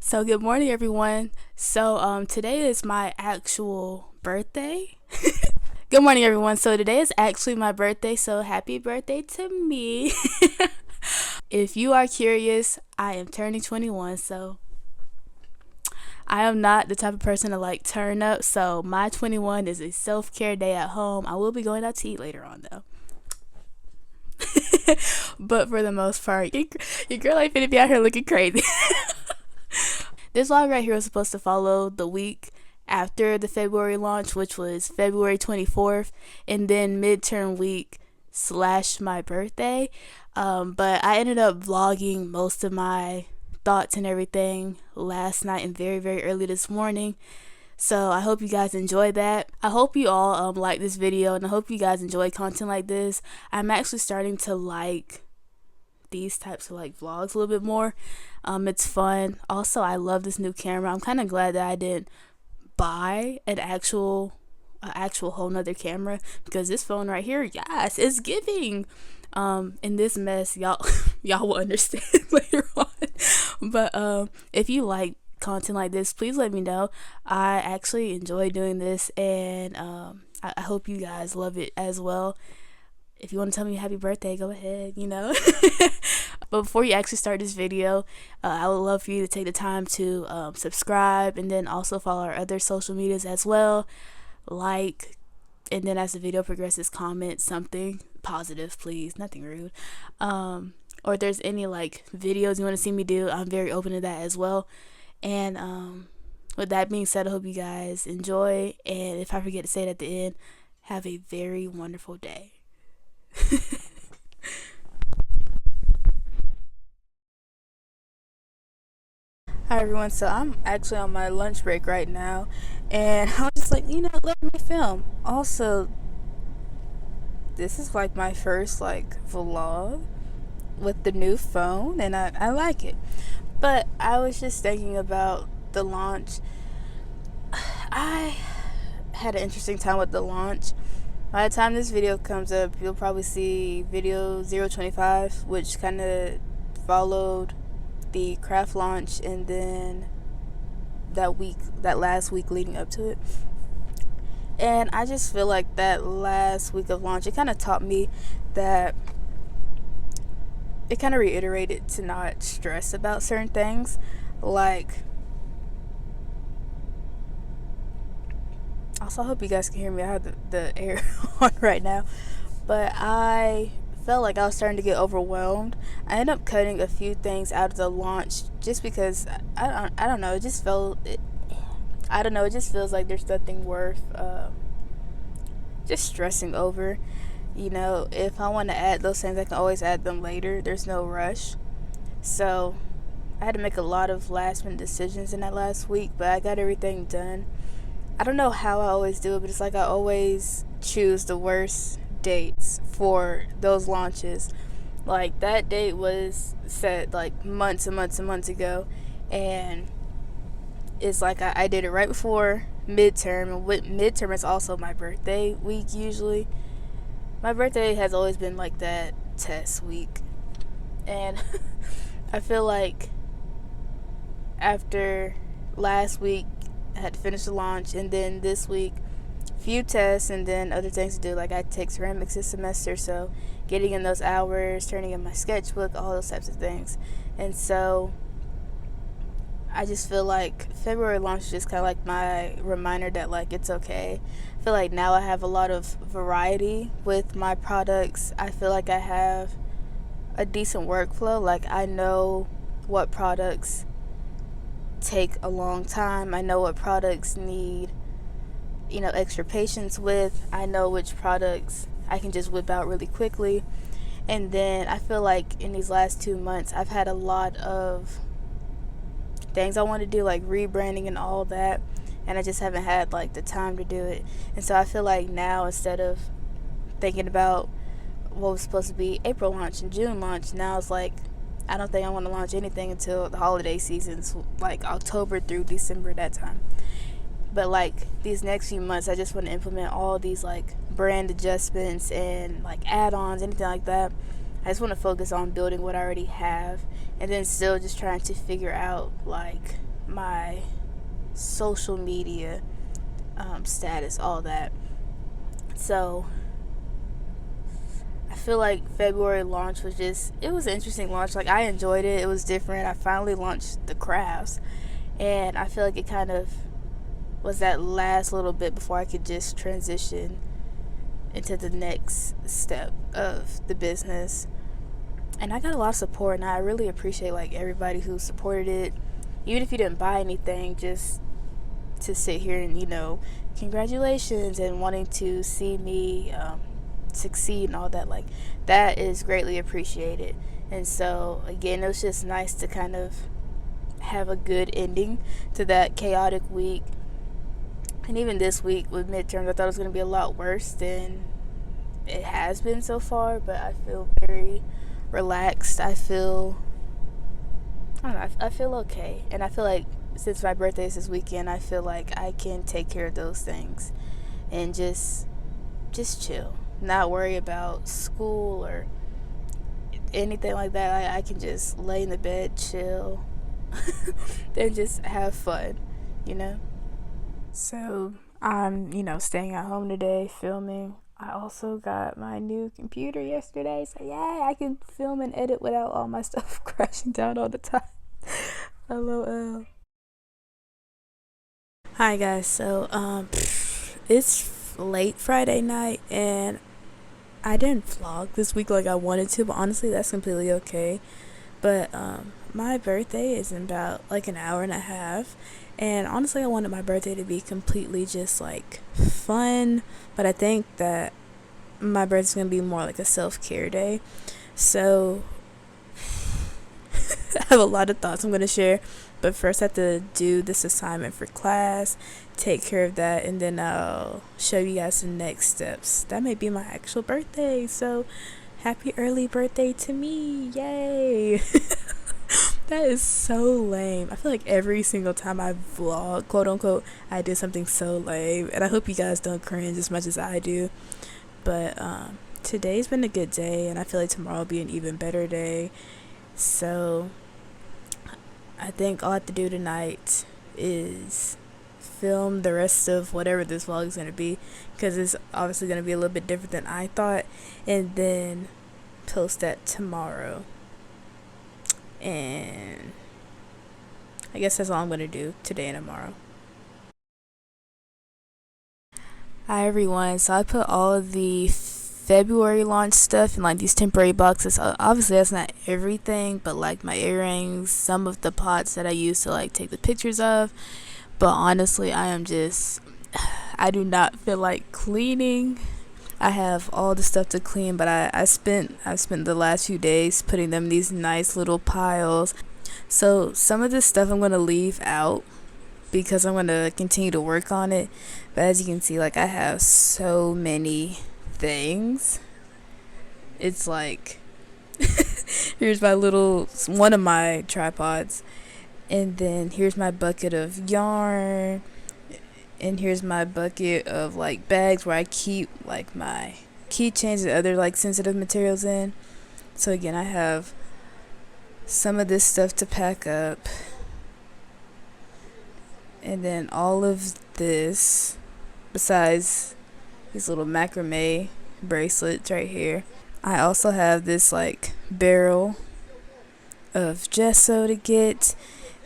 So good morning, everyone. Today is my actual birthday. Good morning, everyone. So today is actually my birthday, so happy birthday to me. If you are curious, I am turning 21, so I am not the type of person to like turn up, so my 21 is a self-care day at home. I will be going out to eat later on though. But for the most part, your girl ain't finna be out here looking crazy. This vlog right here was supposed to follow the week after the February launch, which was February 24th, and then midterm week / my birthday. But I ended up vlogging most of my thoughts and everything last night and very, very early this morning. So I hope you guys enjoy that. I hope you all like this video, and I hope you guys enjoy content like this. I'm actually starting to like these types of like vlogs a little bit more. It's fun. Also, I love this new camera. I'm kind of glad that I didn't buy an actual whole nother camera, because this phone right here, yes, it's giving. In this mess, y'all will understand later on. But if you like content like this, please let me know. I actually enjoy doing this, and I hope you guys love it as well. If you want to tell me happy birthday, go ahead, But before you actually start this video, I would love for you to take the time to subscribe, and then also follow our other social medias as well. Like, and then as the video progresses, comment something positive, please, nothing rude. Or if there's any like videos you want to see me do, I'm very open to that as well. And with that being said, I hope you guys enjoy, and if I forget to say it at the end, have a very wonderful day. Hi everyone, so I'm actually on my lunch break right now, and I'm just like, let me film. Also, this is like my first like vlog with the new phone, and I like it. But I was just thinking about the launch. I had an interesting time with the launch. By the time this video comes up, you'll probably see video 025, which kind of followed the craft launch, and then that last week leading up to it. And I just feel like that last week of launch, it kind of taught me that, it kind of reiterated to not stress about certain things. Like, also, I hope you guys can hear me. I have the air on right now. But I felt like I was starting to get overwhelmed. I ended up cutting a few things out of the launch just because I don't know. It just feels like there's nothing worth just stressing over. If I want to add those things, I can always add them later. There's no rush. So I had to make a lot of last minute decisions in that last week, but I got everything done. I don't know how I always do it, but it's like I always choose the worst dates for those launches. Like, that date was set like months and months and months ago, and it's like I did it right before midterm, and with midterm is also my birthday week usually. My birthday has always been like that test week, and I feel like after last week I had to finish the launch, and then this week few tests, and then other things to do. Like, I take ceramics this semester, so getting in those hours, turning in my sketchbook, all those types of things. And so I just feel like February launch is just kind of like my reminder that, like, it's okay. I feel like now I have a lot of variety with my products. I feel like I have a decent workflow. Like, I know what products take a long time. I know what products need extra patience with. I know which products I can just whip out really quickly. And then I feel like in these last 2 months, I've had a lot of things I want to do, like rebranding and all that, and I just haven't had like the time to do it. And so I feel like now, instead of thinking about what was supposed to be April launch and June launch, now it's like, I don't think I want to launch anything until the holiday seasons, like October through December, that time. But like these next few months, I just want to implement all these like brand adjustments and like add-ons, anything like that. I just want to focus on building what I already have, and then still just trying to figure out like my social media status, all that. So I feel like February launch was it was an interesting launch. Like, I enjoyed it. It was different. I finally launched the crafts, and I feel like it kind of was that last little bit before I could just transition into the next step of the business. And I got a lot of support, and I really appreciate like everybody who supported it, even if you didn't buy anything, just to sit here and congratulations, and wanting to see me succeed and all that. Like, that is greatly appreciated. And so again, it was just nice to kind of have a good ending to that chaotic week. And even this week with midterms, I thought it was going to be a lot worse than it has been so far, but I feel very relaxed. I feel okay. And I feel like since my birthday is this weekend, I feel like I can take care of those things and just chill, not worry about school or anything like that. I can just lay in the bed, chill, and just have fun, you know? So I'm, staying at home today filming. I also got my new computer yesterday, so yay, I can film and edit without all my stuff crashing down all the time. LOL. Hi guys, so it's late Friday night, and I didn't vlog this week like I wanted to, but honestly that's completely okay. But my birthday is in about like an hour and a half, and honestly I wanted my birthday to be completely just like fun, but I think that my birthday's gonna be more like a self-care day. So I have a lot of thoughts I'm gonna share, but first I have to do this assignment for class, take care of that, and then I'll show you guys the next steps. That may be my actual birthday, so happy early birthday to me, yay. That is so lame. I feel like every single time I vlog, quote unquote, I do something so lame, and I hope you guys don't cringe as much as I do. But today's been a good day, and I feel like tomorrow will be an even better day. So I think all I have to do tonight is film the rest of whatever this vlog is going to be, because it's obviously going to be a little bit different than I thought, and then post that tomorrow. And I guess that's all I'm going to do today and tomorrow. Hi everyone, so I put all of the February launch stuff in like these temporary boxes. Obviously that's not everything, but like my earrings, some of the pots that I used to like take the pictures of. But honestly, I do not feel like cleaning. I have all the stuff to clean, but I spent the last few days putting them in these nice little piles. So some of this stuff I'm going to leave out because I'm going to continue to work on it. But as you can see, like, I have so many things. It's like here's my one of my tripods, and then here's my bucket of yarn, and here's my bucket of like bags where I keep like my keychains and other like sensitive materials in. So again, I have some of this stuff to pack up, and then all of this, besides these little macrame bracelets right here. I also have this like barrel of gesso to get,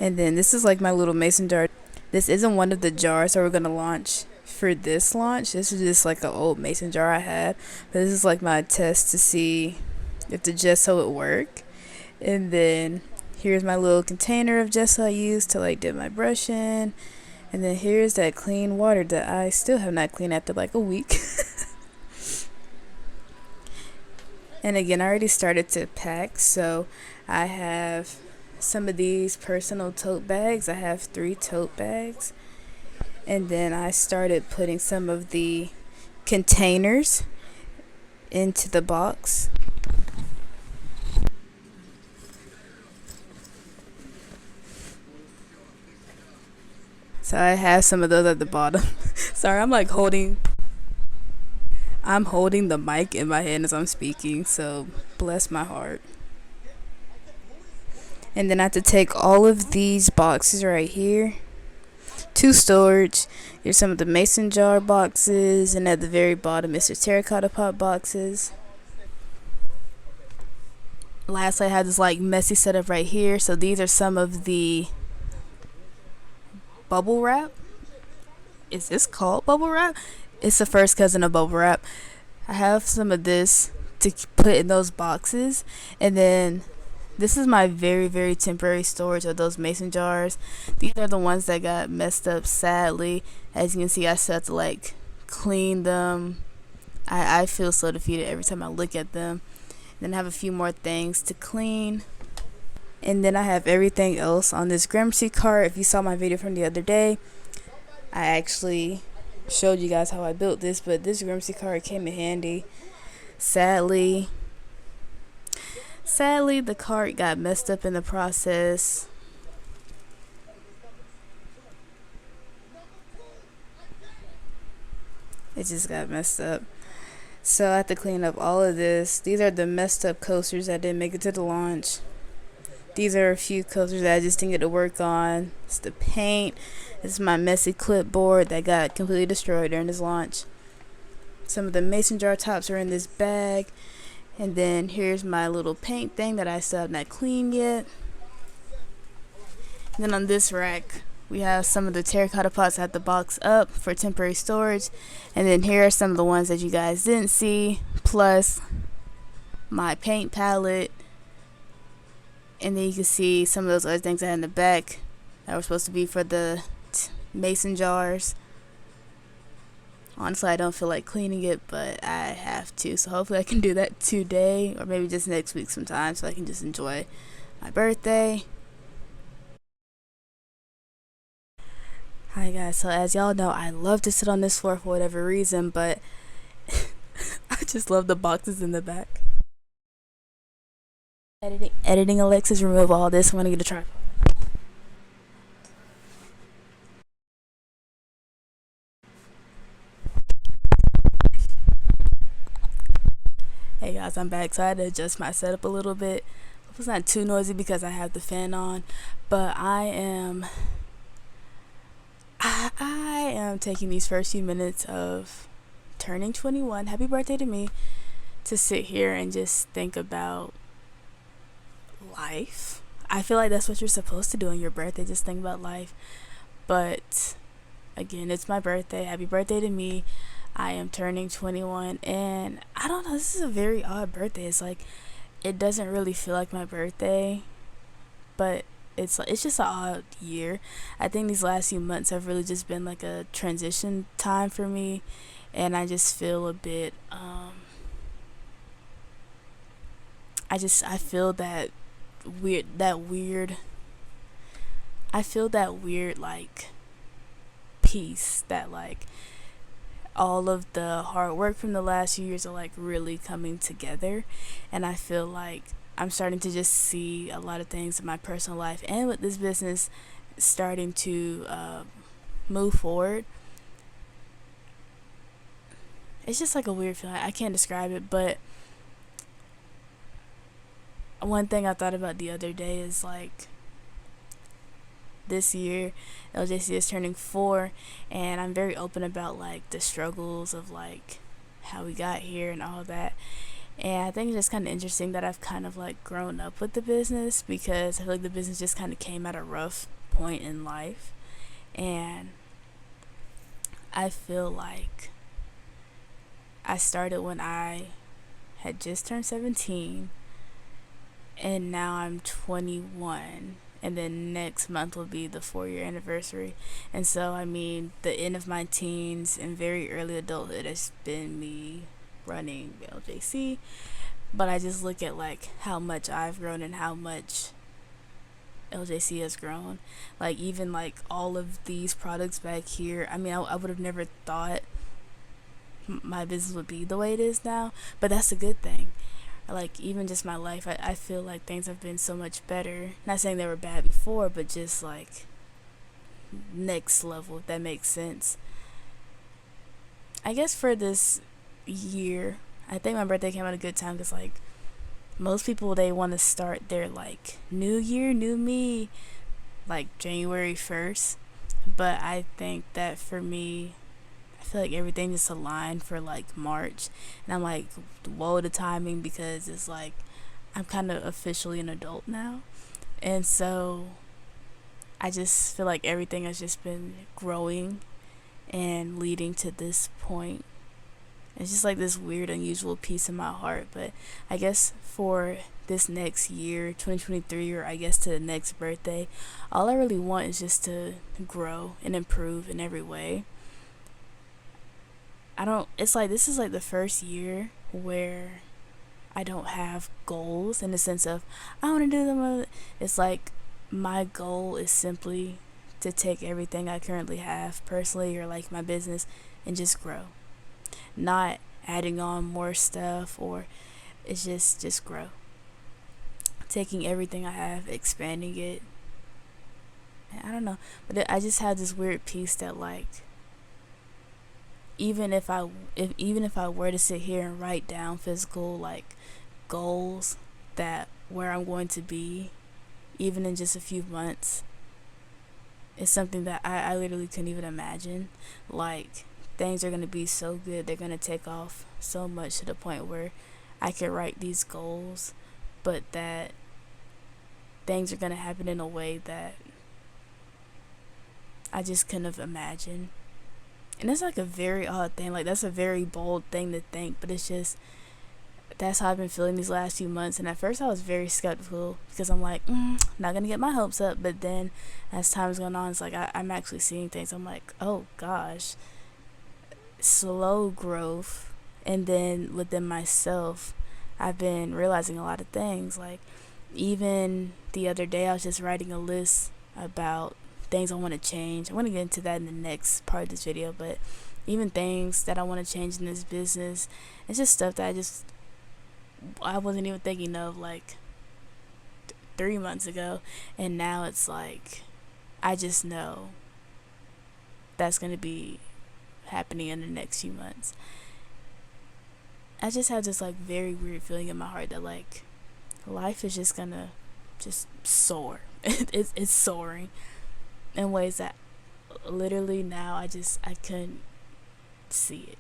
and then this is like my little mason jar. This isn't one of the jars that we're gonna launch for this launch. This is just like an old mason jar I had, but this is like my test to see if the gesso would work. And then here's my little container of gesso I use to like dip my brush in. And then here's that clean water that I still have not cleaned after like a week. And again, I already started to pack, so I have some of these personal tote bags. I have 3 tote bags. And then I started putting some of the containers into the box. So I have some of those at the bottom. Sorry, I'm holding the mic in my hand as I'm speaking, so bless my heart. And then I have to take all of these boxes right here to storage. Here's some of the mason jar boxes, and at the very bottom is the terracotta pot boxes. Lastly, I have this like messy setup right here. So these are some of the bubble wrap. Is this called bubble wrap? It's the first cousin of bubble wrap. I have some of this to put in those boxes, and then this is my very, very temporary storage of those mason jars. These are the ones that got messed up, sadly. As you can see, I still have to like clean them. I feel so defeated every time I look at them. Then I have a few more things to clean. And then I have everything else on this Gramercy cart. If you saw my video from the other day, I actually showed you guys how I built this, but this Gramercy cart came in handy. Sadly, the cart got messed up in the process. It just got messed up. So I have to clean up all of this. These are the messed up coasters that didn't make it to the launch. These are a few coasters that I just didn't get to work on. It's the paint. This is my messy clipboard that got completely destroyed during this launch. Some of the mason jar tops are in this bag. And then here's my little paint thing that I still have not cleaned yet. And then on this rack, we have some of the terracotta pots I had to box up for temporary storage. And then here are some of the ones that you guys didn't see, plus my paint palette. And then you can see some of those other things I had in the back that were supposed to be for the mason jars. Honestly, I don't feel like cleaning it, but I have to. So hopefully I can do that today, or maybe just next week sometime, so I can just enjoy my birthday. Hi guys, so as y'all know, I love to sit on this floor for whatever reason, but I just love the boxes in the back. Editing Alexis, remove all this. I want to get a tripod. Hey guys, I'm back. So I had to adjust my setup a little bit. Hope it's not too noisy because I have the fan on, but I am taking these first few minutes of turning 21, happy birthday to me, to sit here and just think about life. I feel like that's what you're supposed to do on your birthday, just think about life. But again, it's my birthday. Happy birthday to me. I am turning 21, and I don't know, this is a very odd birthday. It's like, it doesn't really feel like my birthday, but it's just an odd year. I think these last few months have really just been like a transition time for me, and I just feel a bit I feel that weird like peace, that like all of the hard work from the last few years are like really coming together, and I feel like I'm starting to just see a lot of things in my personal life and with this business starting to move forward. It's just like a weird feeling. I can't describe it, but one thing I thought about the other day is like, this year LJC is turning 4, and I'm very open about like the struggles of like how we got here and all that. And I think it's just kind of interesting that I've kind of like grown up with the business, because I feel like the business just kind of came at a rough point in life, and I feel like I started when I had just turned 17, and now I'm 21, and then next month will be the 4-year anniversary. And so I mean, the end of my teens and very early adulthood has been me running LJC, but I just look at like how much I've grown and how much LJC has grown. Like even like all of these products back here, I mean, I would have never thought my business would be the way it is now, but that's a good thing. Like even just my life, I feel like things have been so much better. Not saying they were bad before, but just like next level, if that makes sense. I guess for this year, I think my birthday came at a good time, because like most people, they want to start their like new year, new me, like January 1st. But I think that for me, I feel like everything just aligned for like March. And I'm like, whoa, the timing, because it's like I'm kind of officially an adult now. And so I just feel like everything has just been growing and leading to this point. It's just like this weird, unusual peace in my heart. But I guess for this next year, 2023, or I guess to the next birthday, all I really want is just to grow and improve in every way. It's like this is like the first year where I don't have goals in the sense of I want to do them. It's like my goal is simply to take everything I currently have personally or like my business and just grow, not adding on more stuff, or it's just grow, taking everything I have, expanding it. I don't know, but I just have this weird piece that like even if I were to sit here and write down physical like goals that where I'm going to be even in just a few months, it's something that I literally couldn't even imagine. Like things are going to be so good, they're going to take off so much to the point where I could write these goals, but that things are going to happen in a way that I just couldn't have imagined. And that's like a very odd thing. Like that's a very bold thing to think, but it's just that's how I've been feeling these last few months. And at first I was very skeptical because I'm like, not gonna get my hopes up. But then as time's going on, it's like I'm actually seeing things. I'm like, oh gosh, slow growth. And then within myself, I've been realizing a lot of things. Like even the other day, I was just writing a list about things I want to change. I want to get into that in the next part of this video, but even things that I want to change in this business, it's just stuff that I wasn't even thinking of like 3 months ago, and now it's like I just know that's going to be happening in the next few months. I just have this like very weird feeling in my heart that like life is just gonna just soar. It's soaring in ways that literally now I couldn't see it.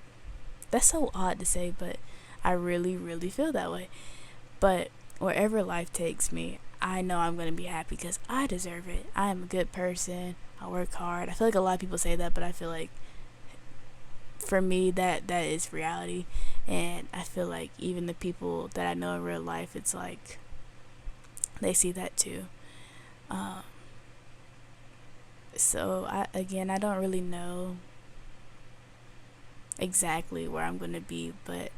That's so odd to say, but I really, really feel that way. But wherever life takes me, I know I'm going to be happy because I deserve it. I am a good person. I work hard. I feel like a lot of people say that, but I feel like for me that is reality. And I feel like even the people that I know in real life, it's like they see that too. So I don't really know exactly where I'm going to be, but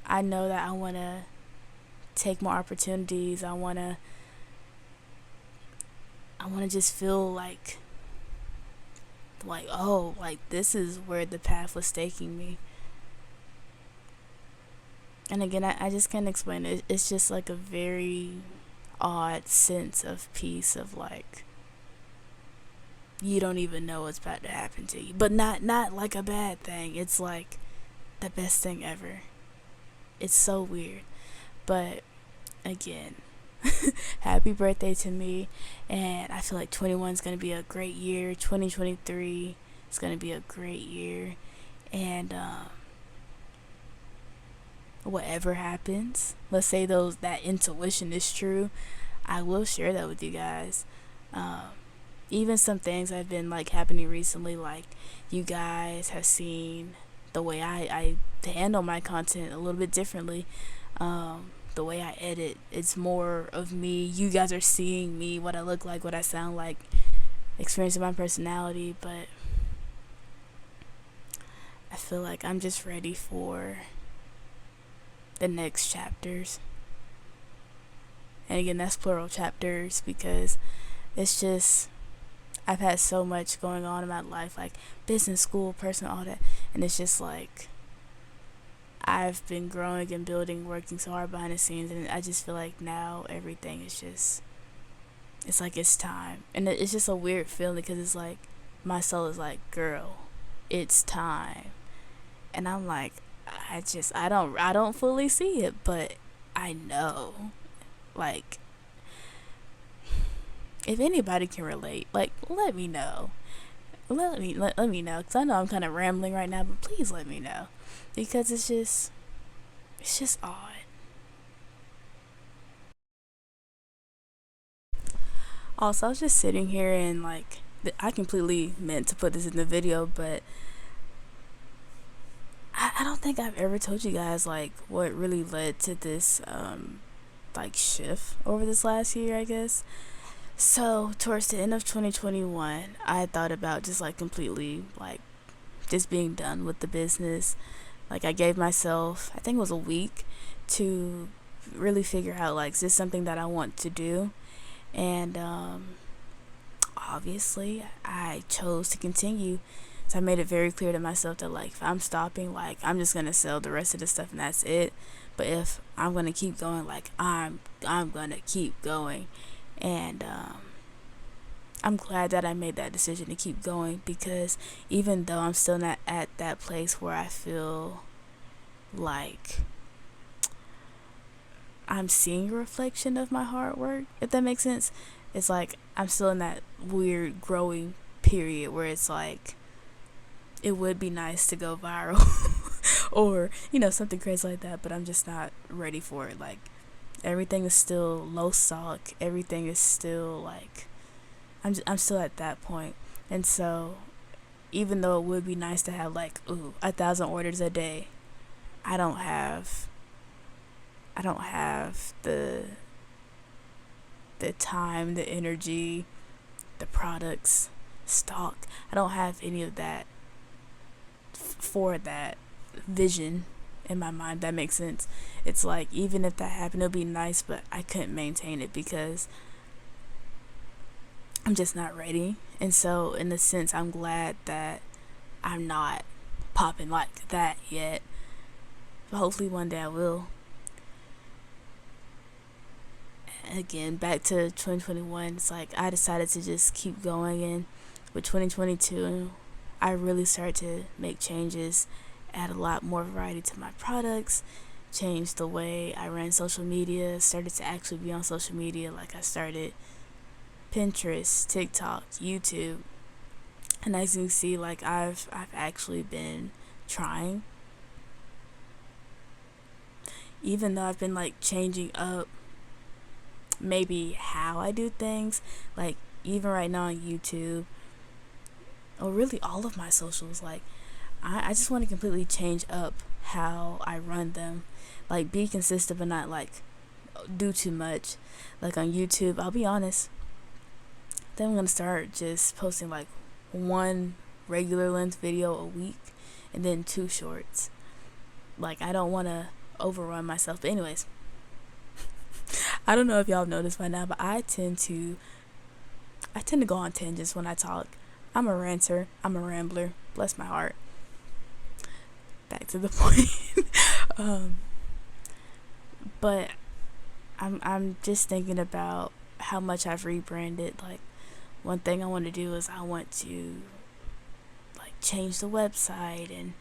I know that I want to take more opportunities. I want to just feel like oh, like this is where the path was taking me. And again, I just can't explain it. It's just like a very odd sense of peace of like you don't even know what's about to happen to you, but not like a bad thing. It's like the best thing ever. It's so weird. But again, happy birthday to me, and I feel like 21 is going to be a great year. 2023 is going to be a great year, and whatever happens, let's say that intuition is true, I will share that with you guys. Even some things that have been like happening recently, like you guys have seen the way I handle my content a little bit differently. The way I edit, it's more of me. You guys are seeing me, what I look like, what I sound like, experiencing my personality. But I feel like I'm just ready for the next chapters. And again, that's plural, chapters, because it's just I've had so much going on in my life, like business, school, personal, all that, and it's just like I've been growing and building, working so hard behind the scenes, and I just feel like now everything is just, it's like it's time. And it's just a weird feeling because it's like my soul is like, girl, it's time. And I'm like, I don't fully see it, but I know, like, if anybody can relate, like, let me know. Let me know, because I know I'm kind of rambling right now, but please let me know, because it's just odd. Also, I was just sitting here and like I completely meant to put this in the video, but I don't think I've ever told you guys like what really led to this like shift over this last year, I guess. So towards the end of 2021, I thought about just like completely like just being done with the business. Like I gave myself, I think it was a week to really figure out like is this something that I want to do, and obviously I chose to continue. So I made it very clear to myself that like if I'm stopping, like I'm just gonna sell the rest of the stuff and that's it. But if I'm gonna keep going, like I'm gonna keep going. And I'm glad that I made that decision to keep going, because even though I'm still not at that place where I feel like I'm seeing a reflection of my hard work, if that makes sense. It's like I'm still in that weird growing period where it's like it would be nice to go viral or something crazy like that, but I'm just not ready for it. Like everything is still low stock, everything is still like I'm still at that point. And so even though it would be nice to have like 1,000 orders a day, I don't have the time, the energy, the products, stock. I don't have any of that for that vision in my mind. That makes sense. It's like even if that happened, it'd be nice, but I couldn't maintain it because I'm just not ready. And so in a sense, I'm glad that I'm not popping like that yet. But hopefully one day I will. Again, back to 2021, it's like I decided to just keep going, and with 2022 I really started to make changes, add a lot more variety to my products, change the way I ran social media, started to actually be on social media. Like I started Pinterest, TikTok, YouTube, and as you can see, like I've actually been trying, even though I've been like changing up maybe how I do things. Like even right now on YouTube, or really all of my socials, like I just want to completely change up how I run them. Like be consistent but not like do too much. Like on YouTube, I'll be honest, then I'm gonna start just posting like one regular length video a week and then 2 shorts. Like I don't want to overrun myself. But anyways, I don't know if y'all have noticed by now, but I tend to go on tangents when I talk. I'm a ranter, I'm a rambler, bless my heart. Back to the point. But I'm just thinking about how much I've rebranded. Like one thing I want to do is I want to like change the website, and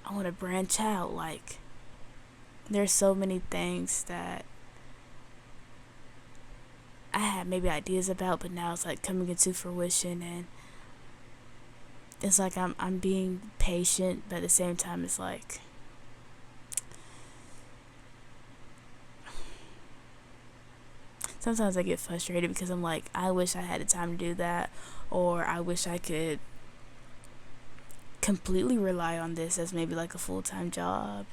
I want to branch out. Like there's so many things that I had maybe ideas about, but now it's like coming into fruition, and it's like I'm being patient, but at the same time it's like sometimes I get frustrated because I'm like I wish I had the time to do that, or I wish I could completely rely on this as maybe like a full-time job.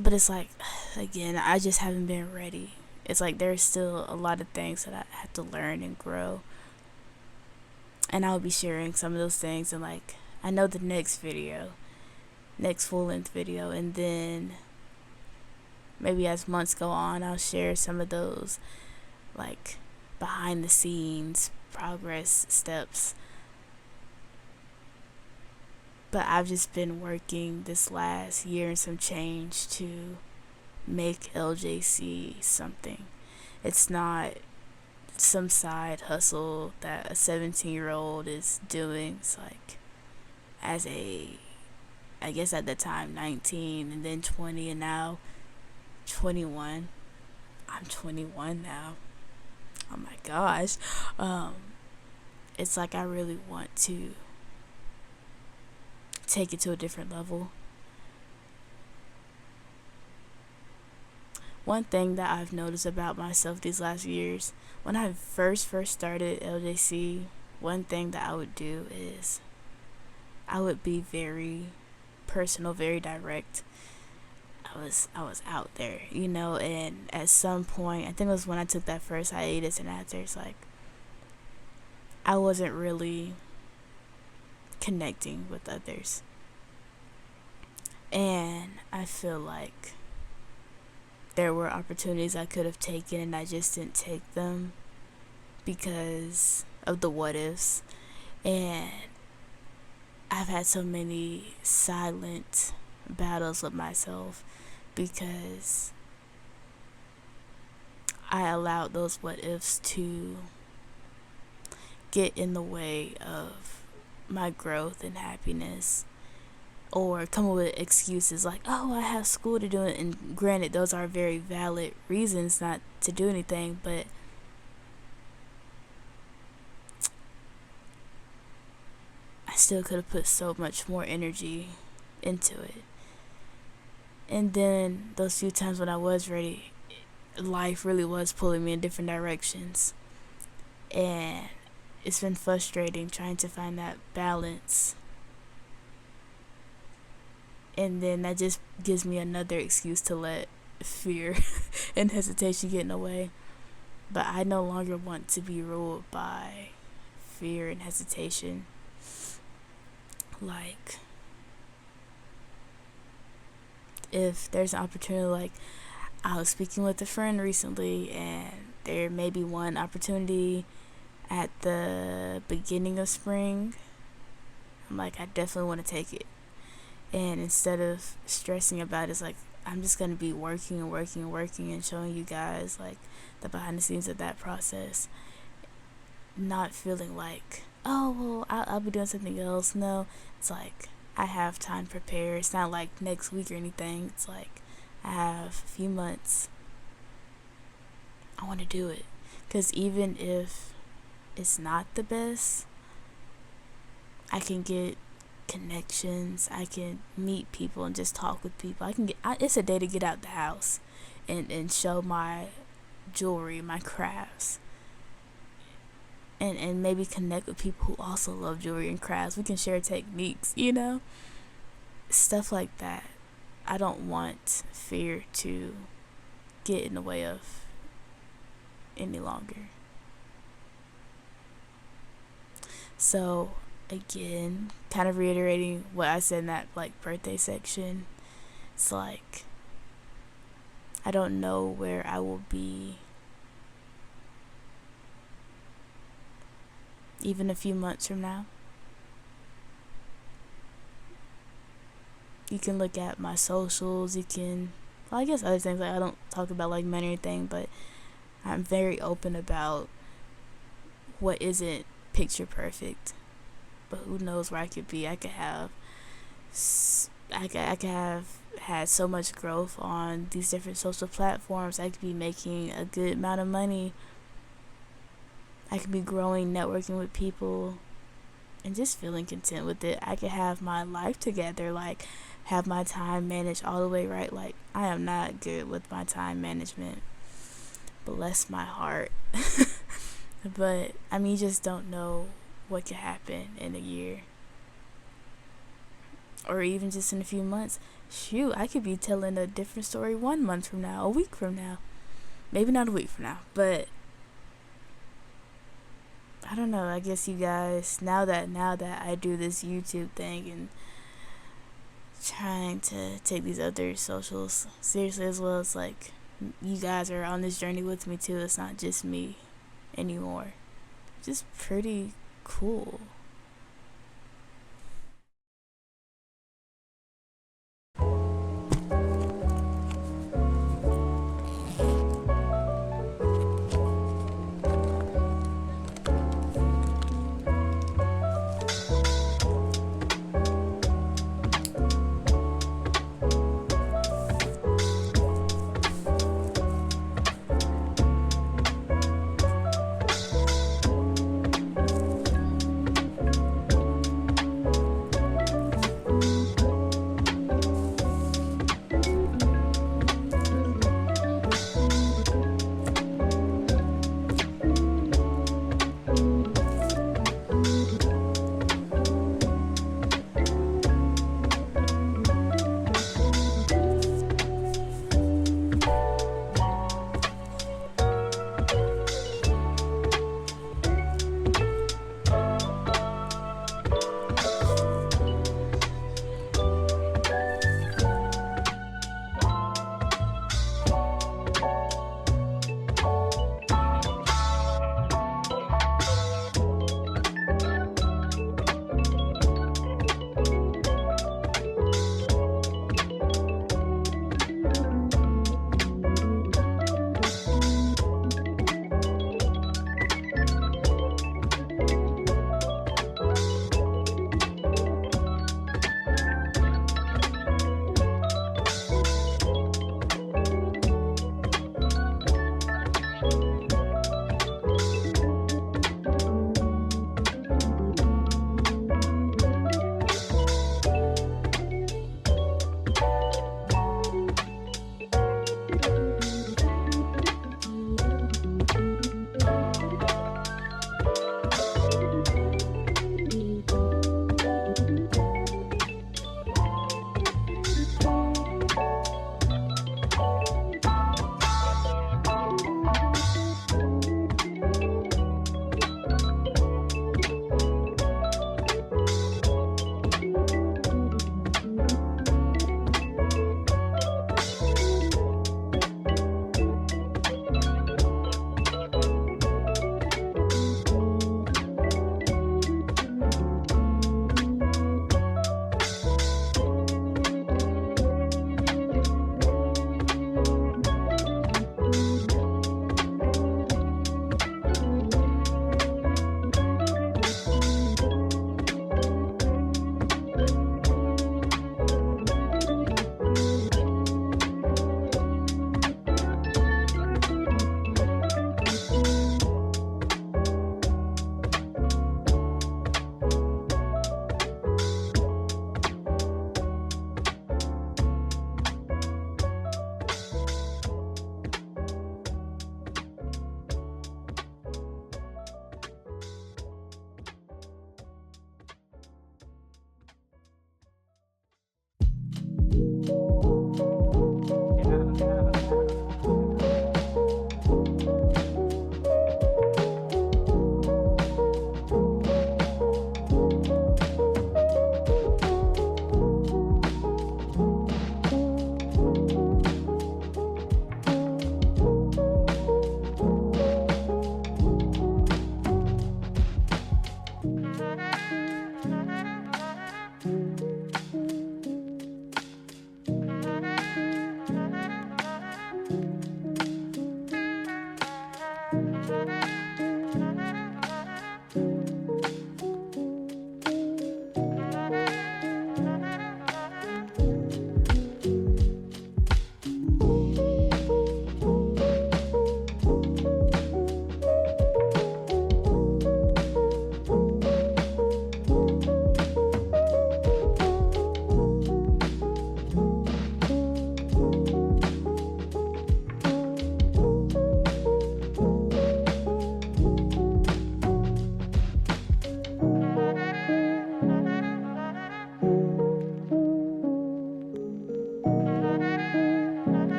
But it's like, again, I just haven't been ready. It's like there's still a lot of things that I have to learn and grow, and I'll be sharing some of those things in like I know the next full-length video, and then maybe as months go on I'll share some of those like behind the scenes progress steps. But I've just been working this last year and some change to make LJC something. It's not some side hustle that a 17-year-old is doing. It's like as a I guess at the time 19 and then 20 and now 21. I'm 21 now. Oh my gosh. It's like I really want to take it to a different level. One thing that I've noticed about myself these last years, when I first started LJC, one thing that I would do is I would be very personal, very direct. I was out there, and at some point, I think it was when I took that first hiatus, and after, it's like I wasn't really connecting with others. And I feel like there were opportunities I could have taken and I just didn't take them because of the what ifs. And I've had so many silent battles with myself because I allowed those what ifs to get in the way of my growth and happiness, or come up with excuses like, oh, I have school to do. And granted, those are very valid reasons not to do anything, but I still could have put so much more energy into it. And then those few times when I was ready, life really was pulling me in different directions. And it's been frustrating trying to find that balance. And then that just gives me another excuse to let fear and hesitation get in the way. But I no longer want to be ruled by fear and hesitation. Like, if there's an opportunity, like I was speaking with a friend recently, and there may be one opportunity at the beginning of spring. I'm like, I definitely want to take it. And instead of stressing about it, it's like I'm just going to be working and showing you guys like the behind the scenes of that process. Not feeling like, oh, well, I'll be doing something else. No, it's like I have time to prepare. It's not like next week or anything. It's like I have a few months. I want to do it. Because even if it's not the best, I can get connections. I can meet people and just talk with people. It's a day to get out the house and show my jewelry, my crafts, and maybe connect with people who also love jewelry and crafts. We can share techniques, stuff like that. I don't want fear to get in the way of any longer. So again, kind of reiterating what I said in that like birthday section, it's like I don't know where I will be even a few months from now. You can look at my socials, I guess other things, like I don't talk about like money or anything, but I'm very open about what isn't picture perfect. But who knows where I could be. I could have had so much growth on these different social platforms. I could be making a good amount of money. I could be growing, networking with people, and just feeling content with it. I could have my life together, like have my time managed all the way right. Like I am not good with my time management. Bless my heart. But you just don't know what could happen in a year, or even just in a few months. Shoot, I could be telling a different story 1 month from now, a week from now, maybe not a week from now, but I don't know. I guess you guys, now that I do this YouTube thing and trying to take these other socials seriously as well, it's like you guys are on this journey with me too. It's not just me anymore. Just pretty cool.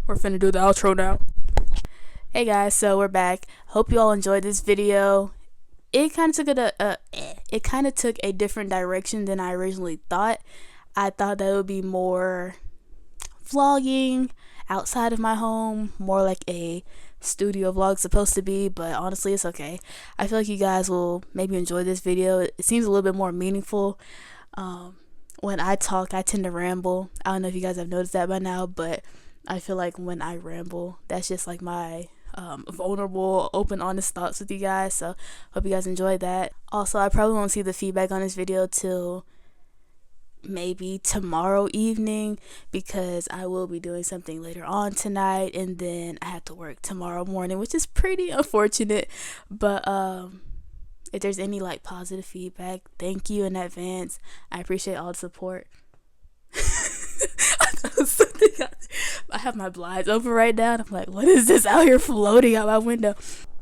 We're finna do the outro now. Hey guys, so we're back. Hope you all enjoyed this video. It kind of took a different direction than I originally thought. I thought that it would be more vlogging outside of my home, more like a studio vlog supposed to be, but honestly it's okay. I feel like you guys will maybe enjoy this video. It seems a little bit more meaningful. When I talk, I tend to ramble. I don't know if you guys have noticed that by now, but I feel like when I ramble, that's just like my vulnerable, open, honest thoughts with you guys. So hope you guys enjoyed that. Also, I probably won't see the feedback on this video till maybe tomorrow evening, because I will be doing something later on tonight, and then I have to work tomorrow morning, which is pretty unfortunate. But if there's any like positive feedback, thank you in advance. I appreciate all the support. I have my blinds open right now, and I'm like, what is this out here floating out my window?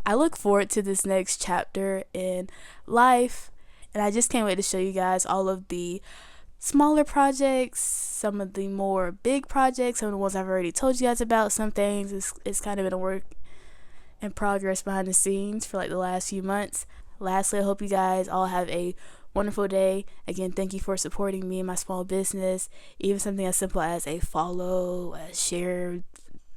I look forward to this next chapter in life, and I just can't wait to show you guys all of the smaller projects, some of the more big projects, some of the ones I've already told you guys about. Some things it's kind of been a work in progress behind the scenes for like the last few months. Lastly, I hope you guys all have a wonderful day. Again, thank you for supporting me and my small business. Even something as simple as a follow, a share,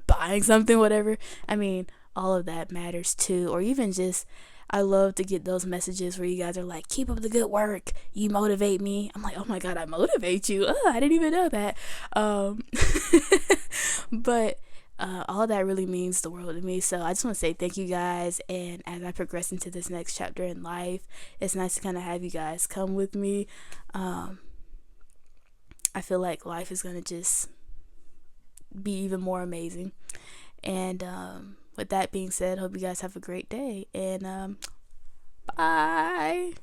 buying something, whatever. I mean, all of that matters too. Or even just, I love to get those messages where you guys are like, keep up the good work, you motivate me. I'm like, oh my god, I motivate you. I didn't even know that. But all that really means the world to me. So I just want to say thank you guys, and as I progress into this next chapter in life, it's nice to kind of have you guys come with me. I feel like life is going to just be even more amazing. And with that being said, hope you guys have a great day, and bye.